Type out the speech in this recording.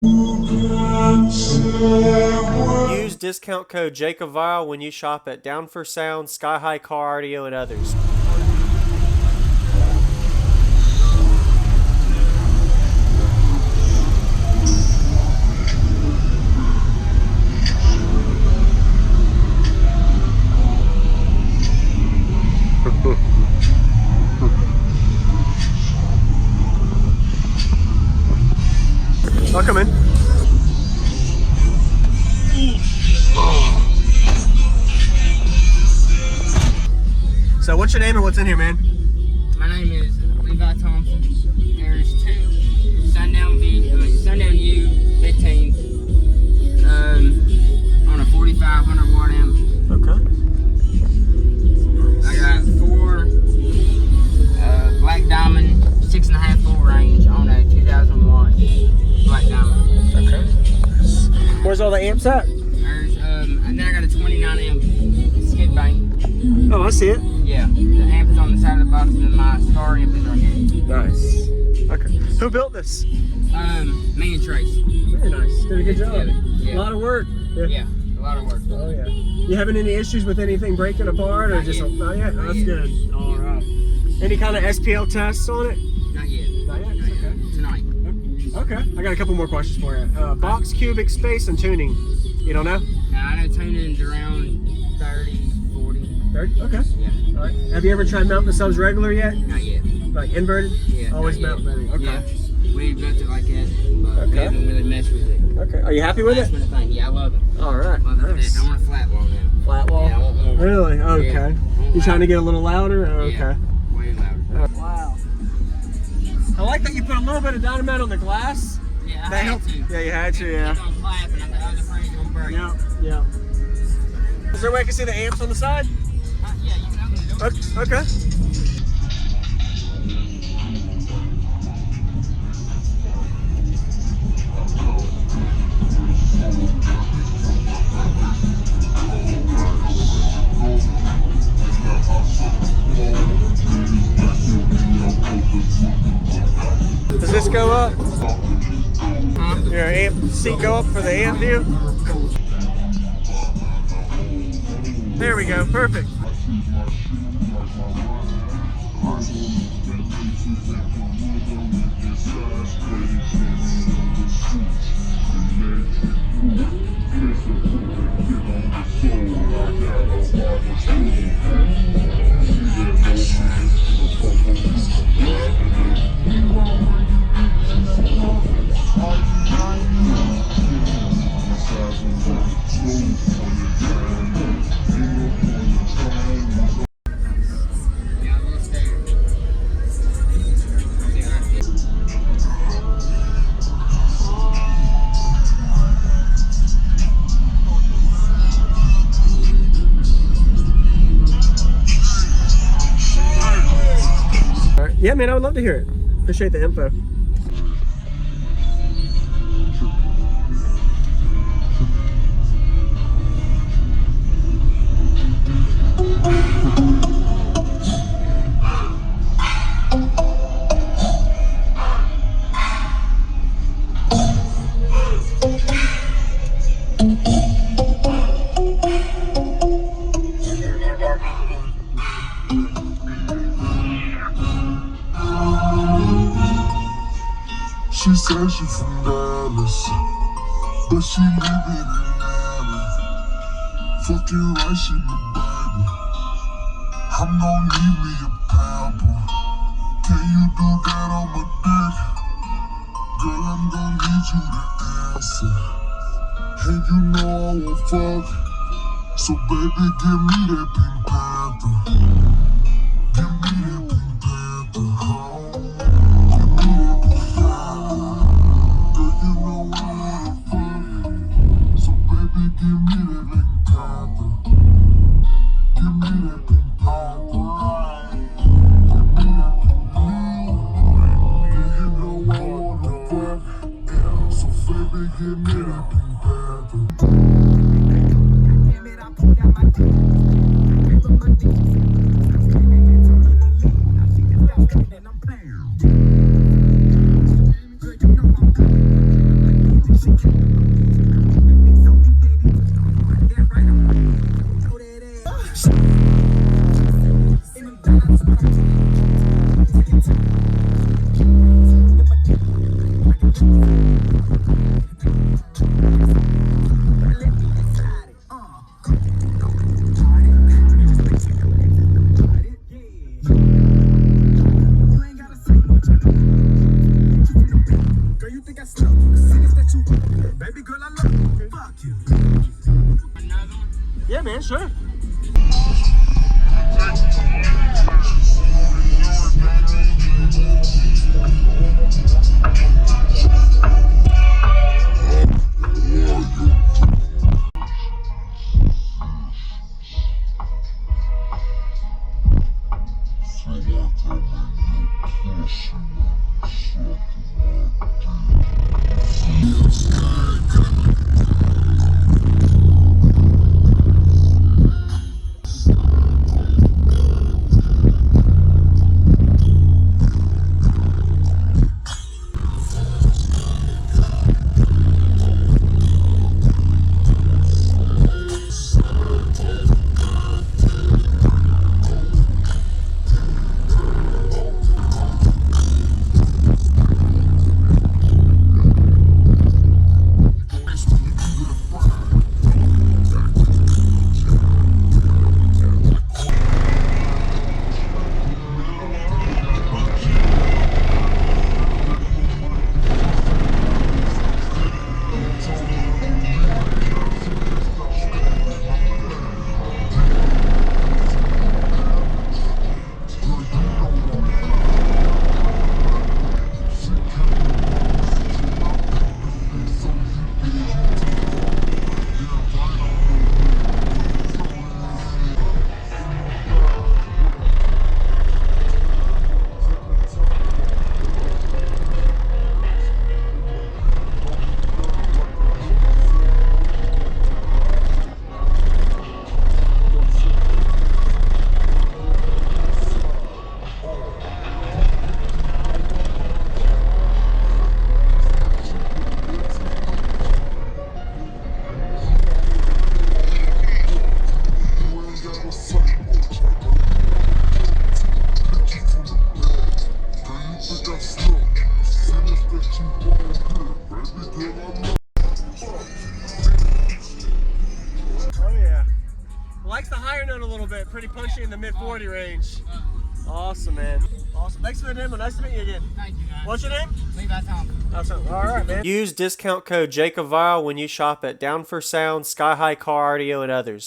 Use discount code JACOBVILE when you shop at Down for Sound, Sky High Car Audio, and others. I'll come in. So what's your name and what's in here, man? My name is Levi Thompson. There's two Sundown U15 on a 4500 watt amp. Okay. I got four Black Diamond 6.5 full range on a 2000 watt Black Diamond. Okay. Where's all the amps at? There's and then I got a 29 amp skid bank. Oh, I see it. Yeah, the amp is on the side of the box and then my star amp is right here. Nice. Okay. Who built this? Me and Trace. Very nice. Did a good job. Yeah. A lot of work. Yeah, a lot of work. Oh yeah. You having any issues with anything breaking apart or Not just yet. not yet? Not That's yet. good. All right. Any kind of SPL tests on it? Not yet. Not yet. Not yet. Okay. Tonight. Okay. I got a couple more questions for you. Box, cubic, space, and tuning. You don't know? I know tuning's around 30, 40. 30? Okay. Yeah. All right. Have you ever tried mounting the subs regular yet? Not yet. Like inverted? Yeah. Always not mount yet. better. Okay. Yeah. We built it like that, but we Okay. haven't really messed with it. Okay. Are you happy with Last it? minute thing. Yeah, I love it. All right. Love it. Nice. I want a flat wall now. Flat wall? Yeah, I want more. Really? Okay. Yeah. You trying to get a little louder? Okay. Yeah. Way louder. Wow. I like that you put a little bit of dynamite on the glass. Yeah, I That had helped. to. Yeah, you had to, yeah. It's on clapping. I was afraid it was gonna break. Yeah. Is there a way I can see the amps on the side? Yeah, you can open the door. Okay. Does this go up? Your amp seat go up for the amp view? There we go, perfect. Yeah, a little stairs. Yeah, that's it. All right. Yeah, man, I would love to hear it. Appreciate the info. She said she from Dallas, but she live in Atlanta. Fuck you right, she my baby. I'm gon' need me a pamper. Can you do that on my dick? Girl, I'm gon' need you to answer. And you know I won't fuck, so baby, give me that Pink Panther. Give me that Pink Panther. Give me that Pink Panther. Give me that Pink Panther. Give me that Pink Panther. You know I wanna fuck, so baby, give me that Pink Panther. Damn it, I pulled out my dick. But my dick is screaming into the lead. Now she just got screaming and I'm playing. Girl, you know I'm good. Baby girl, I love you. Fuck you. Another one? Yeah, man, sure. Likes the higher note a little bit. Pretty punchy in the mid 40 range. Awesome, man. Awesome. Thanks for the demo. Nice to meet you again. Thank you, guys. What's your name? Levi Thompson. Awesome. All right, man. Use discount code JACOBVILE when you shop at Down for Sound, Sky High Car Audio, and others.